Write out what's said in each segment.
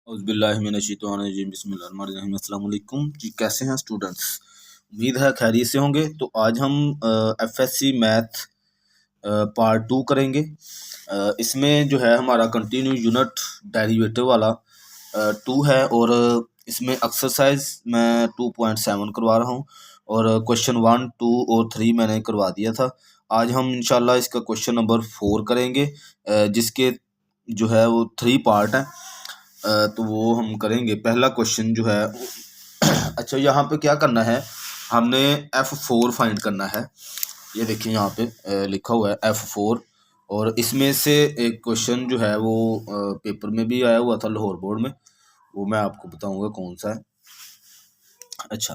औज़ुबिल्लाहिमिनश्शैतानिर्रजीम बिस्मिल्लाहिर्रहमानिर्रहीम। अस्सलाम वालेकुम जी, कैसे हैं स्टूडेंट्स? उम्मीद है खैरियत से होंगे। तो आज हम एफएससी मैथ पार्ट 2 करेंगे। इसमें जो है हमारा कंटिन्यू यूनिट डेरिवेटिव वाला 2 है और इसमें एक्सरसाइज मैं 2.7 करवा रहा हूँ और क्वेश्चन 1, 2 और 3 मैंने करवा दिया था। आज हम इंशाल्लाह इसका क्वेश्चन नंबर 4 करेंगे, जिसके जो है वो 3 पार्ट हैं। तो वो हम करेंगे। पहला क्वेश्चन जो है अच्छा, यहाँ पे क्या करना है, हमने F4 फाइंड करना है। ये देखिए यहाँ पे लिखा हुआ है F4 और इसमें से एक क्वेश्चन जो है वो पेपर में भी आया हुआ था, लाहौर बोर्ड में। वो मैं आपको बताऊंगा कौन सा है। अच्छा,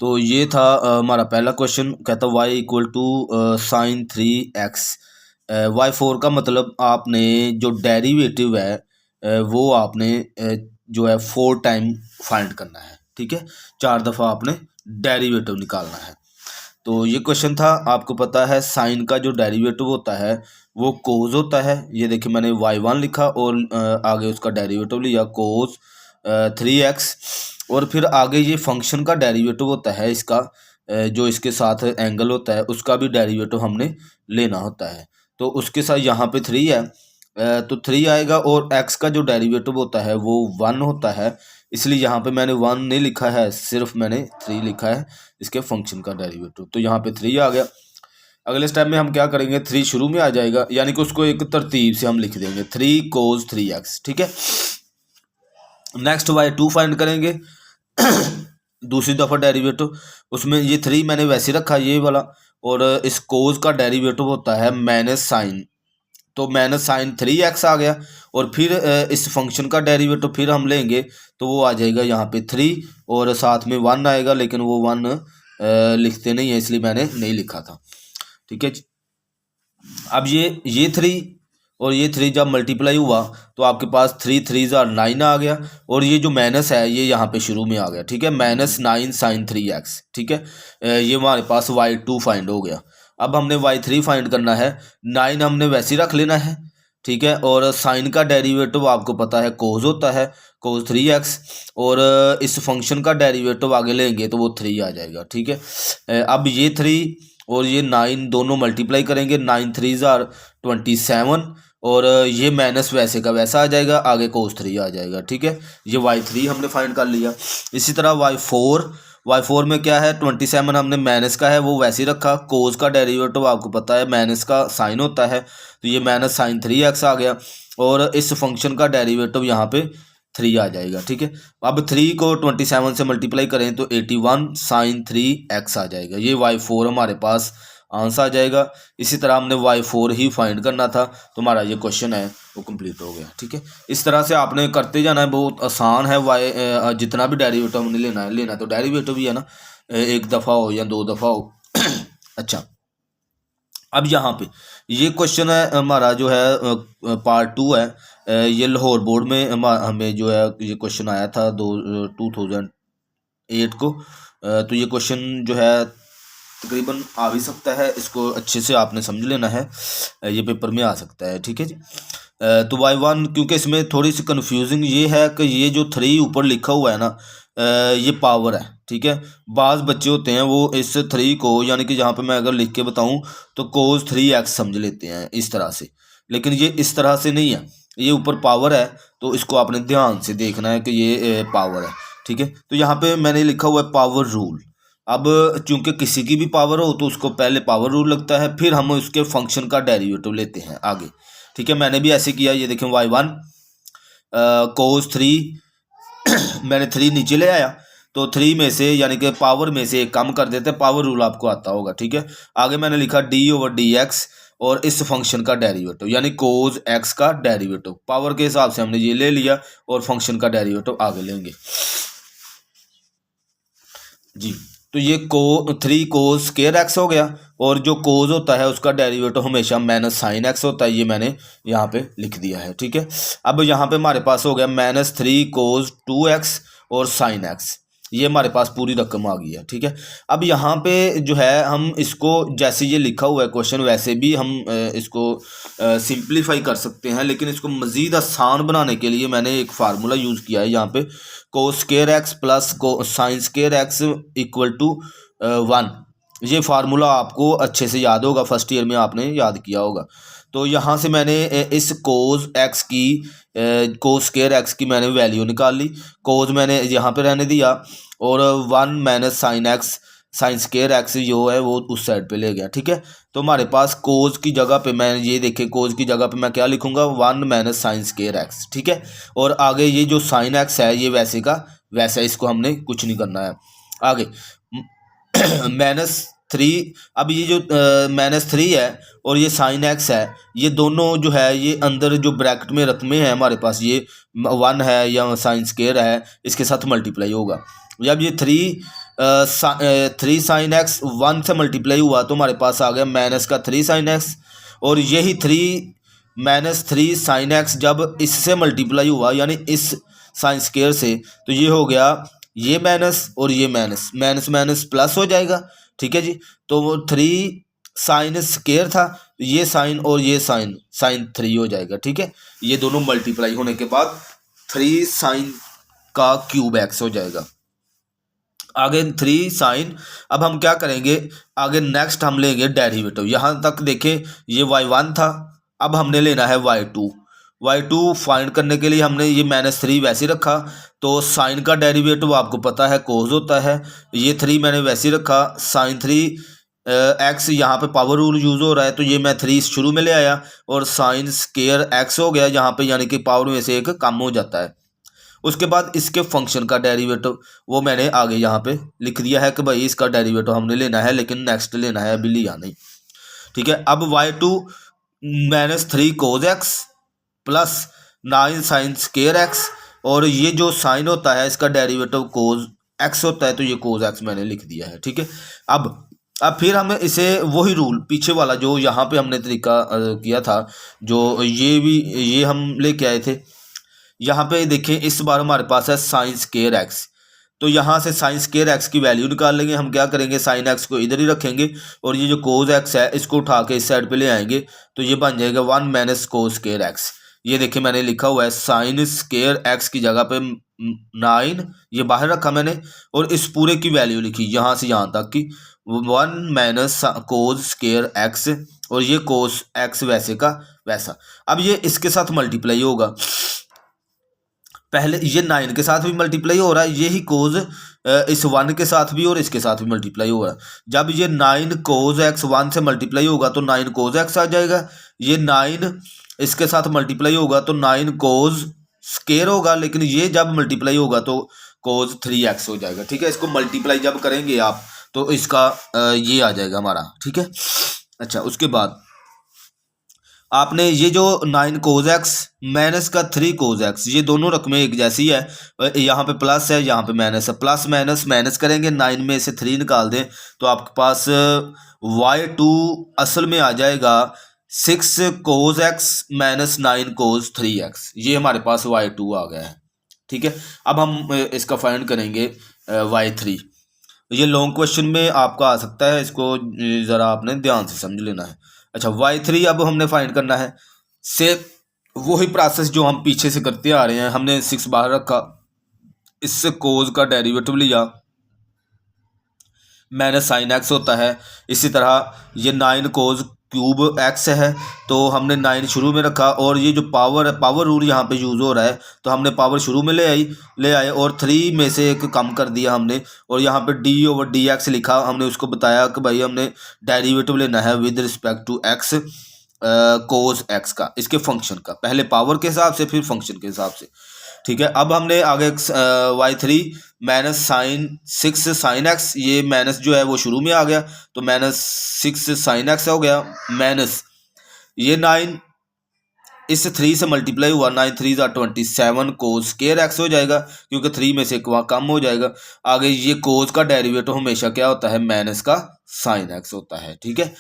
तो ये था हमारा पहला क्वेश्चन। कहता y equal to sign 3x। y4 का मतलब आपने जो डेरिवेटिव है वो आपने जो है 4 टाइम फाइंड करना है। ठीक है, 4 दफ़ा आपने डेरिवेटिव निकालना है। तो ये क्वेश्चन था। आपको पता है साइन का जो डेरिवेटिव होता है वो कोस होता है। ये देखिए मैंने y1 लिखा और आगे उसका डेरिवेटिव लिया कोस 3x, और फिर आगे ये फंक्शन का डेरिवेटिव होता है इसका, जो इसके साथ एंगल होता है उसका भी डेरिवेटिव हमने लेना होता है। तो उसके साथ यहाँ पे 3 है, तो 3 आएगा और x का जो डेरिवेटिव होता है वो 1 होता है। इसलिए यहाँ पे मैंने 1 नहीं लिखा है, सिर्फ मैंने 3 लिखा है इसके फंक्शन का डेरिवेटिव। तो यहाँ पे 3 आ गया। अगले स्टेप में हम क्या करेंगे, 3 शुरू में आ जाएगा, यानी कि उसको एक तरतीब से हम लिख देंगे 3 cos 3x। ठीक है, नेक्स्ट y2 फाइंड करेंगे दूसरी दफ़ा डेरिवेटिव। उसमें ये 3 मैंने वैसे रखा ये वाला, और इस कोस का डेरिवेटिव होता है माइनस साइन, तो माइनस साइन 3x आ गया। और फिर इस फंक्शन का डेरिवेटिव फिर हम लेंगे तो वो आ जाएगा यहाँ पे 3 और साथ में 1 आएगा, लेकिन वो 1 लिखते नहीं है इसलिए मैंने नहीं लिखा था। ठीक है, अब ये 3 और ये 3 जब मल्टीप्लाई हुआ तो आपके पास 3 3 9 आ गया, और ये जो माइनस है ये यहाँ पे शुरू में आ गया। ठीक है, -9 sin 3x। ठीक है, ये हमारे पास y2 फाइंड हो गया। अब हमने y3 फाइंड करना है। 9 हमने वैसे ही रख लेना है। ठीक है, और साइन का डेरिवेटिव आपको पता है कोस होता है, कोस 3x, और इस फंक्शन का डेरिवेटिव आगे लेंगे तो वो 3 आ जाएगा। ठीक है, अब ये 3 और ये 9 दोनों मल्टीप्लाई करेंगे, 9 3 27, और ये माइनस वैसे का वैसा आ जाएगा, आगे कोस 3 आ जाएगा। ठीक है, ये y3 हमने फाइंड कर लिया। इसी तरह y4 में क्या है, 27 हमने माइनस का है वो वैसे ही रखा। कोस का डेरिवेटिव आपको पता है माइनस का साइन होता है, तो ये माइनस साइन 3x आ गया, और इस फंक्शन का डेरिवेटिव यहाँ पे 3 आ जाएगा। ठीक है, अब 3 को 27 से मल्टीप्लाई करें तो 81 साइन 3x आ जाएगा। ये y4 हमारे पास आंसर आ जाएगा। इसी तरह हमने y4 ही फाइंड करना था, तो हमारा ये क्वेश्चन है वो कंप्लीट हो गया। ठीक है, इस तरह से आपने करते जाना है, बहुत आसान है। जितना भी डेरिवेटिव हमने लेना तो डेरिवेटिव भी है ना, एक दफ़ा हो या 2 दफ़ा हो। अच्छा, अब यहाँ पे ये क्वेश्चन है हमारा जो है पार्ट 2 है। ये लाहौर बोर्ड में हमें जो है ये क्वेश्चन आया था 2008 को। तो ये क्वेश्चन जो है तकरीबन आ भी सकता है, इसको अच्छे से आपने समझ लेना है, ये पेपर में आ सकता है। ठीक है जी, तो y1, क्योंकि इसमें थोड़ी सी कंफ्यूजिंग ये है कि ये जो 3 ऊपर लिखा हुआ है ना, ये पावर है। ठीक है, बाज़ बच्चे होते हैं वो इस 3 को, यानी कि यहाँ पे मैं अगर लिख के बताऊँ तो कोस 3x समझ लेते हैं इस तरह से, लेकिन ये इस तरह से नहीं है। ये ऊपर पावर है, तो इसको आपने ध्यान से देखना है कि ये पावर है। ठीक है, तो यहाँ पे मैंने लिखा हुआ है पावर रूल। अब चूंकि किसी की भी पावर हो तो उसको पहले पावर रूल लगता है, फिर हम उसके फंक्शन का डेरिवेटिव लेते हैं आगे। ठीक है, मैंने भी ऐसे किया। ये देखें y1 कोस 3 मैंने 3 नीचे ले आया, तो 3 में से यानी कि पावर में से एक कम कर देते हैं, पावर रूल आपको आता होगा। ठीक है, आगे मैंने लिखा d/dx और इस फंक्शन का डेरिवेटिव यानी कोस x का डेरिवेटिव, पावर के हिसाब से हमने ये ले लिया और फंक्शन का डेरिवेटिव आगे लेंगे जी। तो ये 3 कोस स्क्वायर एक्स हो गया, और जो कोस होता है उसका डेरिवेटिव हमेशा माइनस साइन एक्स होता है, ये मैंने यहाँ पे लिख दिया है। ठीक है, अब यहाँ पे हमारे पास हो गया -3 कोस 2x और साइन एक्स। ये हमारे पास पूरी रकम आ गई है। ठीक है, अब यहाँ पे जो है हम इसको जैसे ये लिखा हुआ है क्वेश्चन वैसे भी हम इसको सिंप्लीफाई कर सकते हैं, लेकिन इसको मज़ीद आसान बनाने के लिए मैंने एक फार्मूला यूज़ किया है यहाँ पे, cos square x plus sine square x equal to 1। ये फार्मूला आपको अच्छे से याद होगा, फर्स्ट ईयर में आपने याद किया होगा। तो यहाँ से मैंने इस कोस एक्स की कोस स्क्वायर एक्स की मैंने वैल्यू निकाल ली, कोस मैंने यहाँ पे रहने दिया और 1 minus sine x, sign square x जो है वो उस साइड पे ले गया। ठीक है, तो हमारे पास कोस की जगह पे मैं ये देखें, कोस की जगह पे मैं क्या लिखूंगा, 1 माइनस साइन स्क्वायर एक्स। ठीक है, और आगे ये जो साइन एक्स है ये वैसे का वैसा, इसको हमने कुछ नहीं करना है। आगे -3, अब ये जो -3 है और ये साइन एक्स है, ये दोनों जो है ये अंदर जो ब्रैकेट में रकमें हैं हमारे पास, ये 1 है या साइन स्क्वायर है, इसके साथ मल्टीप्लाई होगा। जब ये 3 साइन एक्स 1 से मल्टीप्लाई हुआ तो हमारे पास आ गया माइनस का 3 साइन एक्स, और यही 3 साइन एक्स जब इससे मल्टीप्लाई हुआ यानी इस साइन स्क्वायर से, तो ये हो गया ये माइनस और ये माइनस, माइनस माइनस प्लस हो जाएगा। ठीक है जी, तो वो 3 साइन स्क्वायर था, ये साइन और ये साइन, साइन 3 हो जाएगा। ठीक है, ये दोनों मल्टीप्लाई होने के बाद 3 साइन का क्यूब एक्स हो जाएगा। आगे 3 साइन, अब हम क्या करेंगे, आगे नेक्स्ट हम लेंगे डेरिवेटिव। यहाँ तक देखें ये y1 था, अब हमने लेना है y2 फाइंड करने के लिए हमने ये -3 वैसे रखा, तो साइन का डेरिवेटिव आपको पता है कोस होता है, ये 3 मैंने वैसे रखा, साइन 3 एक्स, यहाँ पे पावर रूल यूज़ हो रहा है तो ये मैं 3 शुरू में ले आया और साइन स्क्वायर एक्स हो गया यहाँ पे, यानी कि पावर में से एक कम हो जाता है। उसके बाद इसके फंक्शन का डेरिवेटिव वो मैंने आगे यहाँ पे लिख दिया है कि भाई इसका डेरिवेटिव हमने लेना है, लेकिन नेक्स्ट लेना है, अभी लिया नहीं। ठीक है, अब y2 -3 cos x plus 9 sign square x, और ये जो साइन होता है इसका डेरिवेटिव कोस एक्स होता है, तो ये कोस एक्स मैंने लिख दिया है। ठीक है, अब फिर हमें इसे वही रूल पीछे वाला जो यहाँ पे हमने तरीका किया था, जो ये हम लेके आए थे, यहाँ पे देखें इस बार हमारे पास है साइन स्क्वायर एक्स, तो यहाँ से साइन स्क्वायर एक्स की वैल्यू निकाल लेंगे। हम क्या करेंगे, साइन एक्स को इधर ही रखेंगे और ये जो कोस एक्स है इसको उठा के इस साइड पे ले आएंगे, तो ये बन जाएगा 1 माइनस कोस स्क्वायर एक्स। ये देखिए मैंने लिखा हुआ है साइन स्क्वायर एक्स की जगह पे 9 ये बाहर रखा मैंने, और इस पूरे की वैल्यू लिखी यहाँ से यहाँ तक की 1 माइनस कोस स्क्वायर एक्स, और ये कोस एक्स वैसे का वैसा। अब ये इसके साथ मल्टीप्लाई होगा, पहले ये 9 के साथ भी मल्टीप्लाई हो रहा है, यही कोस इस 1 के साथ भी और इसके साथ भी मल्टीप्लाई हो रहा है। जब ये 9 कोस एक्स 1 से मल्टीप्लाई होगा तो 9 कोस एक्स आ जाएगा, ये 9 इसके साथ मल्टीप्लाई होगा तो 9 कोस स्क्वायर होगा, लेकिन ये जब मल्टीप्लाई होगा तो कोस 3x हो जाएगा। ठीक है, इसको मल्टीप्लाई जब करेंगे आप तो इसका ये आ जाएगा हमारा। ठीक है, अच्छा उसके बाद आपने ये जो 9 कोस एक्स माइनस का 3 कोस एक्स, ये दोनों रकमें एक जैसी है, यहाँ पे प्लस है यहाँ पे माइनस है, प्लस माइनस माइनस करेंगे, 9 में से 3 निकाल दें तो आपके पास y2 असल में आ जाएगा 6 कोस एक्स माइनस 9 कोस 3x, ये हमारे पास y2 आ गया है। ठीक है, अब हम इसका फाइंड करेंगे y3। ये लॉन्ग क्वेश्चन में आपका आ सकता है, इसको ज़रा आपने ध्यान से समझ लेना है। अच्छा y3 अब हमने फाइंड करना है, से वही प्रोसेस जो हम पीछे से करते आ रहे हैं, हमने 6 बाहर रखा, इससे कोस का डेरिवेटिव लिया, माइनस साइन एक्स होता है। इसी तरह ये 9 कोस क्यूब एक्स है, तो हमने 9 शुरू में रखा, और ये जो पावर रूल यहाँ पे यूज़ हो रहा है तो हमने पावर शुरू में ले आए और 3 में से एक कम कर दिया हमने, और यहाँ पे d/dx लिखा, हमने उसको बताया कि भाई हमने डेरिवेटिव लेना है with respect to x, cos x का, इसके फंक्शन का, पहले पावर के हिसाब से फिर फंक्शन के हिसाब से। ठीक है, अब हमने आगे y3 minus sine 6 sine x, ये माइनस जो है वो शुरू में आ गया तो -6 साइन एक्स हो गया, माइनस ये 9 इस 3 से मल्टीप्लाई हुआ, 9 3 27 कोस स्क्वायर एक्स हो जाएगा, क्योंकि 3 में से एक वहाँ कम हो जाएगा। आगे ये कोस का डेरिवेटिव हमेशा क्या होता है, माइनस का साइन एक्स होता है। ठीक है,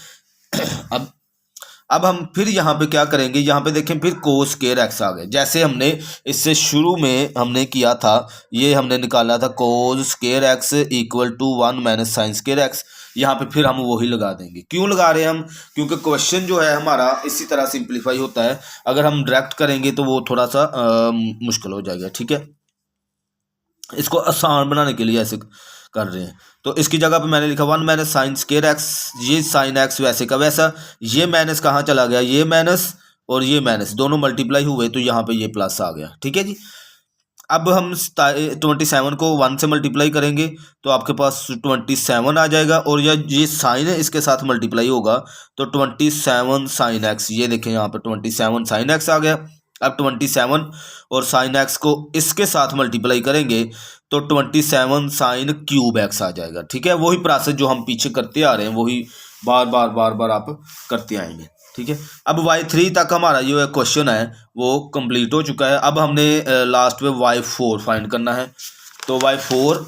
अब हम फिर यहाँ पे क्या करेंगे, यहाँ पे देखें फिर कोस स्क्वायर एक्स आ गए, जैसे हमने इससे शुरू में हमने किया था, ये हमने निकाला था cos square x equal to 1 minus sine square x. यहाँ पे फिर हम वही लगा देंगे। क्यों लगा रहे हैं हम, क्योंकि क्वेश्चन जो है हमारा इसी तरह सिंप्लीफाई होता है। अगर हम डायरेक्ट करेंगे तो वो थोड़ा सा मुश्किल हो जाएगा, ठीक है। इसको आसान बनाने के लिए ऐसे कर रहे हैं। तो इसकी जगह पे मैंने लिखा 1 माइनस साइन स्क्वायर एक्स, ये साइन एक्स वैसे का वैसा, ये माइनस कहाँ चला गया, ये माइनस और ये माइनस दोनों मल्टीप्लाई हुए तो यहाँ पे ये प्लस आ गया, ठीक है जी। अब हम 27 को 1 से मल्टीप्लाई करेंगे तो आपके पास 27 आ जाएगा, और ये साइन है इसके साथ मल्टीप्लाई होगा तो 27 साइन एक्स, ये देखें यहाँ पे 27 साइन एक्स आ गया। अब 27 और साइन एक्स को इसके साथ मल्टीप्लाई करेंगे तो 27 साइन क्यूब एक्स आ जाएगा, ठीक है। वही प्रोसेस जो हम पीछे करते आ रहे हैं वही बार बार बार बार आप करते आएंगे, ठीक है। अब y3 तक हमारा जो क्वेश्चन है वो कंप्लीट हो चुका है। अब हमने लास्ट में y4 फाइंड करना है। तो y4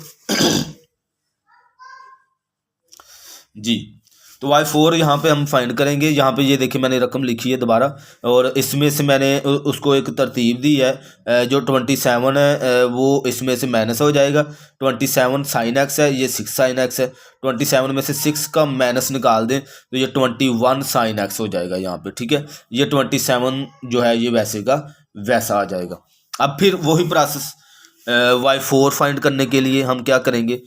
जी, तो y4 यहाँ पे हम फाइंड करेंगे। यहाँ पे ये देखिए मैंने रकम लिखी है दोबारा, और इसमें से मैंने उसको एक तरतीब दी है। जो 27 है वो इसमें से माइनस हो जाएगा। 27 साइन एक्स है, ये 6 साइन एक्स है। 27 में से 6 का माइनस निकाल दें तो ये 21 साइन एक्स हो जाएगा यहाँ पे, ठीक है। ये 27 जो है ये वैसे का वैसा आ जाएगा। अब फिर वही प्रोसेस y4 फाइंड करने के लिए हम क्या करेंगे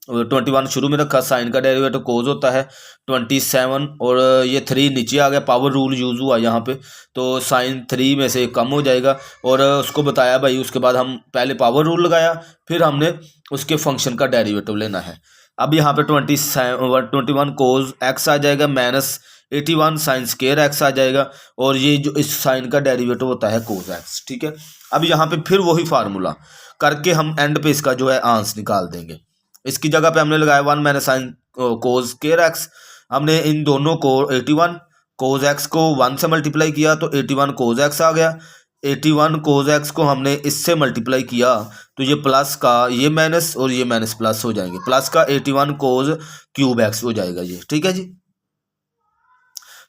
21 शुरू में रखा, साइन का डेरिवेटिव कोज होता है 27, और ये 3 नीचे आ गया, पावर रूल यूज़ हुआ यहाँ पे, तो साइन 3 में से कम हो जाएगा। और उसको बताया भाई, उसके बाद हम पहले पावर रूल लगाया, फिर हमने उसके फंक्शन का डेरिवेटिव लेना है। अब यहाँ पे 21 कोज एक्स आ जाएगा माइनस 81 साइन स्क्वायर एक्स आ जाएगा, और ये जो इस साइन का डेरिवेटिव होता है कोज एक्स, ठीक है। अब यहाँ पे फिर वही फार्मूला करके हम एंड पे इसका जो है आंसर निकाल देंगे। इसकी जगह पे हमने लगाया 1 minus sine cos square x. हमने इन दोनों को 81 कोज एक्स को 1 से मल्टीप्लाई किया तो 81 कोज एक्स आ गया। 81 कोज एक्स को हमने इससे मल्टीप्लाई किया तो ये प्लस का ये माइनस और ये माइनस प्लस हो जाएंगे, प्लस का 81 कोज क्यूब एक्स हो जाएगा ये, ठीक है जी।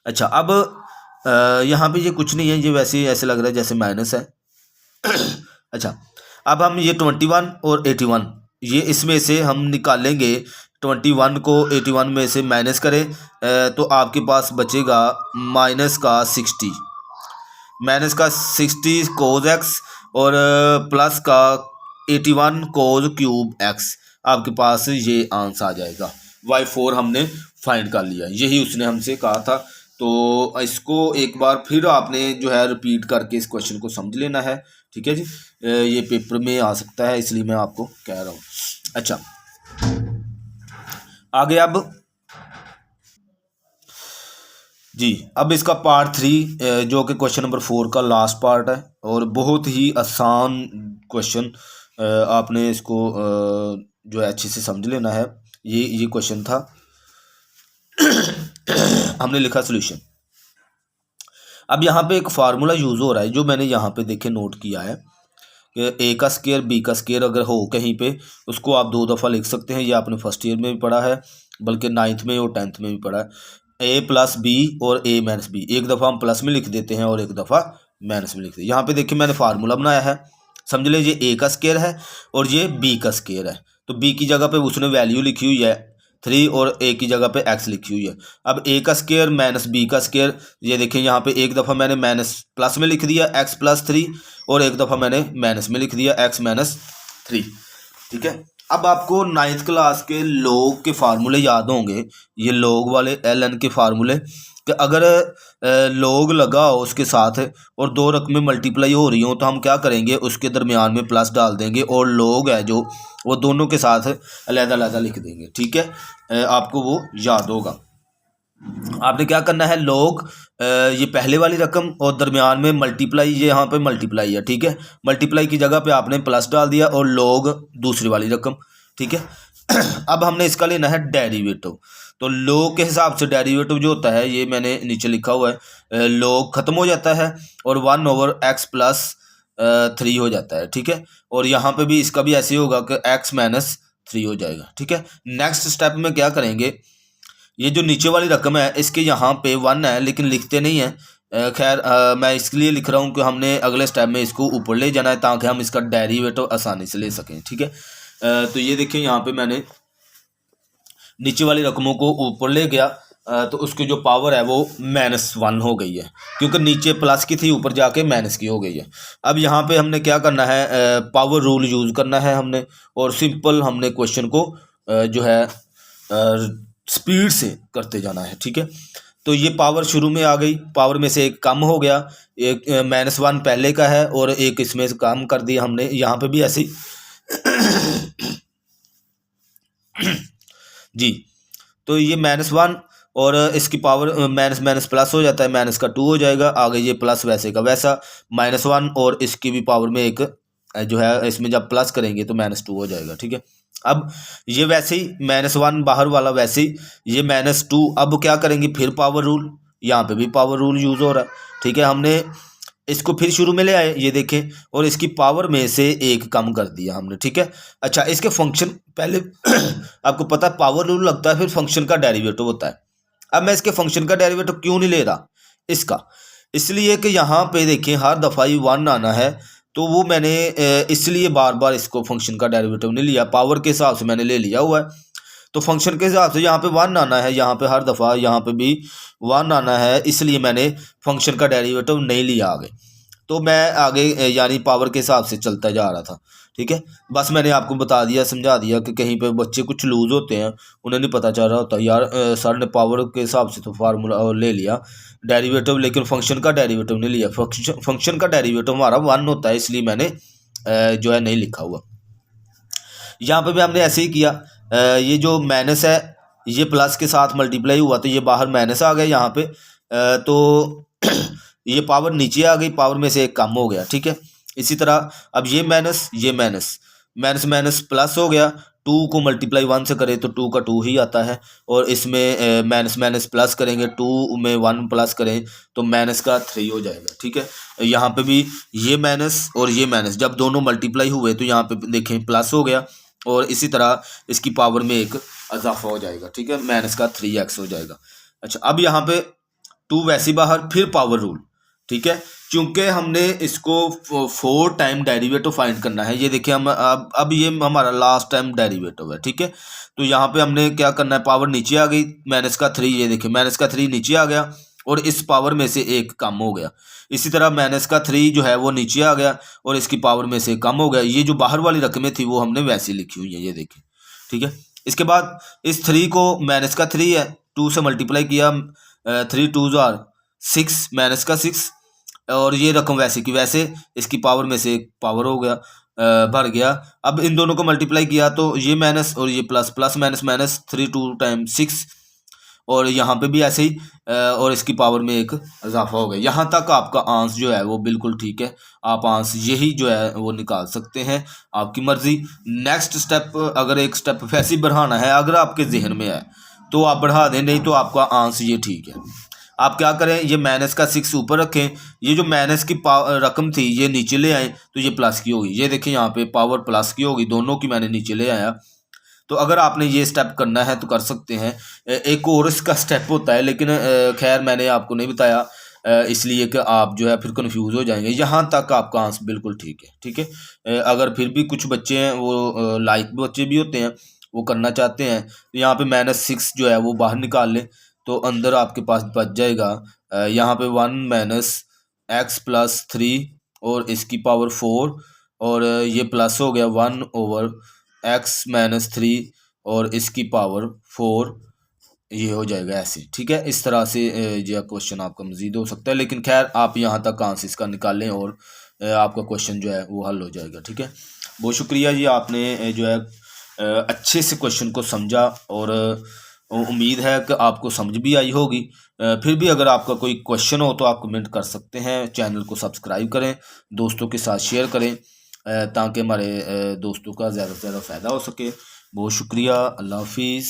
अच्छा, अब यहाँ पे ये कुछ नहीं है, ये वैसे ही ऐसे लग रहा है जैसे माइनस है। अच्छा, अब हम ये 21 और 81 ये इसमें से हम निकालेंगे। 21 को 81 में से माइनस करें तो आपके पास बचेगा माइनस का 60 कोज एक्स और प्लस का 81 कोज क्यूब एक्स, आपके पास ये आंसर आ जाएगा। y4 हमने फाइंड कर लिया, यही उसने हमसे कहा था। तो इसको एक बार फिर आपने जो है रिपीट करके इस क्वेश्चन को समझ लेना है, ठीक है जी। ये पेपर में आ सकता है इसलिए मैं आपको कह रहा हूँ। अच्छा, आगे अब जी, अब इसका पार्ट 3 जो कि क्वेश्चन नंबर 4 का लास्ट पार्ट है, और बहुत ही आसान क्वेश्चन, आपने इसको जो है अच्छे से समझ लेना है। ये क्वेश्चन था। हमने लिखा सॉल्यूशन। अब यहाँ पे एक फार्मूला यूज़ हो रहा है जो मैंने यहाँ पे देखे नोट किया है कि ए का स्क्वायर बी का स्क्वायर अगर हो कहीं पे, उसको आप 2 दफ़ा लिख सकते हैं। ये आपने फर्स्ट ईयर में भी पढ़ा है, बल्कि 9th में और 10th में भी पढ़ा है। ए प्लस बी और ए माइनस बी, एक दफ़ा हम प्लस में लिख देते हैं और एक दफ़ा माइनस में लिखते हैं। यहाँ पे देखिए मैंने फार्मूला बनाया है, समझ लीजिए ए का स्क्वायर है और ये बी का स्क्वायर है। तो बी की जगह पे उसने वैल्यू लिखी हुई है 3 और ए की जगह पे एक्स लिखी हुई है। अब ए का स्क्वायर माइनस बी का स्क्वायर, ये देखिए यहाँ पे एक दफ़ा मैंने माइनस प्लस में लिख दिया एक्स प्लस 3, और एक दफ़ा मैंने माइनस में लिख दिया एक्स माइनस 3, ठीक है। अब आपको 9th क्लास के लोग के फार्मूले याद होंगे, ये लोग वाले ln के फार्मूले, कि अगर लोग लगा हो उसके साथ और 2 रकमें मल्टीप्लाई हो रही हो तो हम क्या करेंगे, उसके दरमियान में प्लस डाल देंगे, और लोग है जो वो दोनों के साथ अलग-अलग लिख देंगे, ठीक है। आपको वो याद होगा। आपने क्या करना है, लोग ये पहले वाली रकम और दरमियान में मल्टीप्लाई, ये यहाँ पे मल्टीप्लाई है, ठीक है। मल्टीप्लाई की जगह पे आपने प्लस डाल दिया और लोग दूसरी वाली रकम, ठीक है। अब हमने इसका लेना है डेरिवेटिव। तो लोग के हिसाब से डेरिवेटिव जो होता है ये मैंने नीचे लिखा हुआ है, लोग ख़त्म हो जाता है और 1/x प्लस 3 हो जाता है, ठीक है। और यहाँ पे भी इसका भी ऐसे होगा कि x माइनस 3 हो जाएगा, ठीक है। नेक्स्ट स्टेप में क्या करेंगे, ये जो नीचे वाली रकम है इसके यहाँ पे 1 है लेकिन लिखते नहीं है। खैर मैं इसलिए लिख रहा हूँ कि हमने अगले स्टेप में इसको ऊपर ले जाना है ताकि हम इसका डेरिवेटिव आसानी से ले सकें। ठीक है, तो ये देखिए यहाँ पे मैंने नीचे वाली रकमों को ऊपर ले गया तो उसकी जो पावर है वो -1 हो गई है, क्योंकि नीचे प्लस की थी ऊपर जाके माइनस की हो गई है। अब यहाँ पे हमने क्या करना है, पावर रूल यूज़ करना है हमने, और सिंपल हमने क्वेश्चन को जो है स्पीड से करते जाना है। ठीक है, तो ये पावर शुरू में आ गई, पावर में से एक कम हो गया, एक -1 पहले का है और एक इसमें से कम कर दिया हमने। यहाँ पे भी ऐसे जी, तो ये -1 और इसकी पावर माइनस माइनस प्लस हो जाता है, माइनस का 2 हो जाएगा, आगे ये प्लस वैसे का वैसा -1 और इसकी भी पावर में एक जो है इसमें जब प्लस करेंगे तो -2 हो जाएगा। ठीक है, अब ये वैसे ही -1 बाहर वाला वैसे ही ये -2, अब क्या करेंगे फिर पावर रूल, यहाँ पे भी पावर रूल यूज़ हो रहा है। ठीक है, हमने इसको फिर शुरू में ले आए, ये देखें, और इसकी पावर में से एक कम कर दिया हमने। ठीक है, अच्छा इसके फंक्शन पहले आपको पता है पावर रूल लगता है फिर फंक्शन का डेरिवेटिव होता है। अब मैं इसके फंक्शन का डेरिवेटिव क्यों नहीं ले रहा इसका, इसलिए कि यहाँ पे देखें हर दफ़ा ही 1 आना है, तो वो मैंने इसलिए बार बार इसको फंक्शन का डेरिवेटिव नहीं लिया, पावर के हिसाब से मैंने ले लिया हुआ है। तो फंक्शन के हिसाब से यहाँ पे 1 आना है, यहाँ पे हर दफ़ा यहाँ पे भी 1 आना है, इसलिए मैंने फंक्शन का डेरिवेटिव नहीं लिया आगे। तो मैं आगे यानी पावर के हिसाब से चलता जा रहा था। ठीक है, बस मैंने आपको बता दिया, समझा दिया कि कहीं पे बच्चे कुछ लूज़ होते हैं, उन्हें नहीं पता चल रहा होता यार सर ने पावर के हिसाब से तो फार्मूला ले लिया डेरिवेटिव, लेकिन फंक्शन का डेरिवेटिव नहीं लिया। फंक्शन का डेरिवेटिव हमारा 1 होता है, इसलिए मैंने जो है नहीं लिखा हुआ। यहाँ पे भी हमने ऐसे ही किया, ये जो माइनस है ये प्लस के साथ मल्टीप्लाई हुआ तो ये बाहर माइनस आ गया यहाँ पे, तो ये पावर नीचे आ गई, पावर में से एक कम हो गया। ठीक है, इसी तरह अब ये माइनस ये माइनस माइनस माइनस प्लस हो गया, 2 को मल्टीप्लाई 1 से करें तो 2 का 2 ही आता है, और इसमें माइनस माइनस प्लस करेंगे, 2 में 1 प्लस करें तो माइनस का 3 हो जाएगा। ठीक है, यहाँ पे भी ये माइनस और ये माइनस जब दोनों मल्टीप्लाई हुए तो यहाँ पे देखें प्लस हो गया, और इसी तरह इसकी पावर में एक इजाफा हो जाएगा। ठीक है, माइनस का 3x हो जाएगा। अच्छा, अब यहाँ पे 2 वैसे बाहर, फिर पावर रूल। ठीक है, क्योंकि हमने इसको 4 टाइम डेरिवेटिव फाइंड करना है। ये देखिए हम अब ये हमारा लास्ट टाइम डेरिवेटिव है। ठीक है, तो यहाँ पे हमने क्या करना है, पावर नीचे आ गई, माइनस का 3, ये देखिए माइनस का 3 नीचे आ गया और इस पावर में से एक कम हो गया। इसी तरह माइनस का 3 जो है वो नीचे आ गया और इसकी पावर में से कम हो गया। ये जो बाहर वाली रकमें थी वो हमने वैसी लिखी हुई है, ये देखिए। ठीक है, इसके बाद इस 3 को माइनस का 3 है 2 से मल्टीप्लाई किया, 3 2 जार 6 माइनस का 6, और ये रकम वैसे की वैसे इसकी पावर में से एक पावर हो गया भर गया। अब इन दोनों को मल्टीप्लाई किया तो ये माइनस और ये plus, plus minus minus 3 2 times 6, और यहाँ पे भी ऐसे ही और इसकी पावर में एक इजाफा हो गया। यहाँ तक आपका आंसर जो है वो बिल्कुल ठीक है, आप आंसर यही जो है वो निकाल सकते हैं, आपकी मर्जी। नेक्स्ट स्टेप अगर एक स्टेप वैसे ही बढ़ाना है, अगर आपके जहन में है तो आप बढ़ा दें, नहीं तो आपका आंसर ये ठीक है। आप क्या करें, ये माइनस का 6 ऊपर रखें, ये जो माइनस की रकम थी ये नीचे ले आए तो ये प्लस की होगी। ये देखिए यहाँ पे पावर प्लस की होगी, दोनों की मैंने नीचे ले आया। तो अगर आपने ये स्टेप करना है तो कर सकते हैं। एक और इसका स्टेप होता है, लेकिन खैर मैंने आपको नहीं बताया इसलिए कि आप जो है फिर कंफ्यूज हो जाएंगे। यहाँ तक आपका आंसर बिल्कुल ठीक है। ठीक है, अगर फिर भी कुछ बच्चे हैं वो लाइक बच्चे भी होते हैं, वो करना चाहते हैं, तो यहाँ पे -6 जो है वो बाहर निकाल लें तो अंदर आपके पास बच जाएगा यहाँ पे 1 - x + 3 और इसकी पावर 4, और ये प्लस हो गया 1/x - 3 और इसकी पावर 4, ये हो जाएगा ऐसे। ठीक है, इस तरह से जो क्वेश्चन आपका मजीद हो सकता है, लेकिन खैर आप यहाँ तक आंसर इसका निकालें और आपका क्वेश्चन जो है वो हल हो जाएगा। ठीक है, बहुत शुक्रिया जी, आपने जो है अच्छे से क्वेश्चन को समझा, और उम्मीद है कि आपको समझ भी आई होगी। फिर भी अगर आपका कोई क्वेश्चन हो तो आप कमेंट कर सकते हैं। चैनल को सब्सक्राइब करें, दोस्तों के साथ शेयर करें ताकि हमारे दोस्तों का ज़्यादा से ज़्यादा फ़ायदा हो सके। बहुत शुक्रिया, अल्लाह हाफिज़।